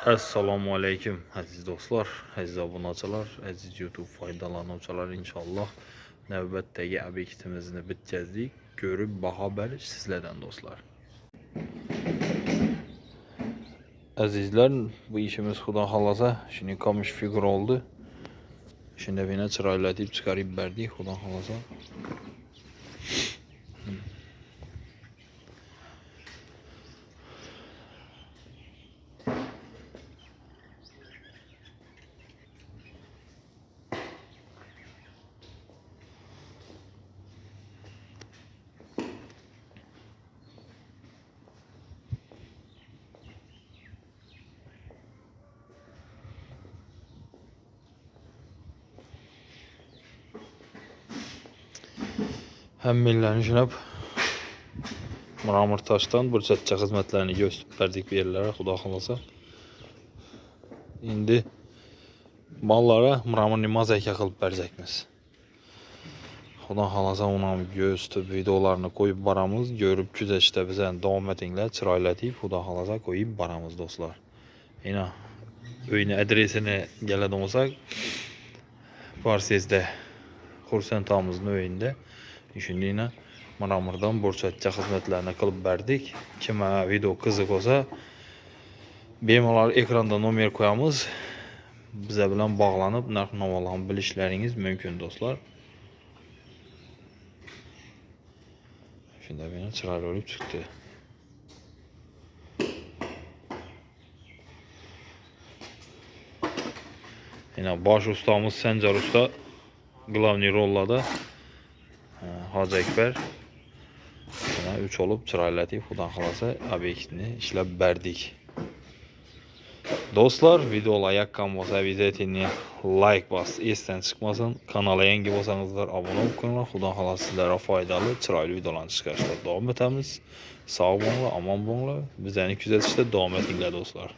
Assalomu alaykum aziz do'stlar, aziz obunachilar, aziz YouTube foydalanuvchilar. Inshaalloh navbatdagi obyektimizni bitkazdik. Ko'rib baho berish sizlardan do'stlar. Azizlar, bu ishimiz xudo xolasa shuni ko'mish figur oldu. Shunda beni chiroylatib chiqarib berdik, xudo xolasa. Hammalarni shunab Muramur Toshdan burchatcha xizmatlarini ko'rsatib berdik bu yerlarga, xudo xolasa. Endi ballara Muramurni mozaika qilib beracakmiz. Xudo xolasa uni ko'rsatib videolarni qo'yib boramiz. Ko'rib kuzatishda bizdan davom etinglar, chiroylatib xudo xolasa qo'yib boramiz do'stlar. Yana uyni adresini keladigan bo'lsak, Parsezda Xursandtomizning uyida shundayna Muramurdan burchatcha xizmatlarini qilib berdik. Kimga video qiziq bo'lsa, bemalol ekranda nomer qo'yamiz. Bize bilan bog'lanib narx-navolarni bilishlaringiz mumkin do'stlar. Shunda meni chiroyli bo'lib chiqdi. Yine bosh ustamız Sanjar usta главный rollada Hacı Ekber. Buna 3 olup chiroylatib xudo xolasa obyektni ishlab berdik. Do'stlar, videolar yoqqan bo'lsa обязательно like bos, esdan chiqmasin. Kanalga yangi bo'lsangizlar obuna bo'linglar. Xudo xolasa sizlarga foydali, chiroyli videolarni chiqarishda davom etamiz. Sog' bo'linglar, omon bo'linglar. Bizlarni kuzatishda davom etinglar do'stlar.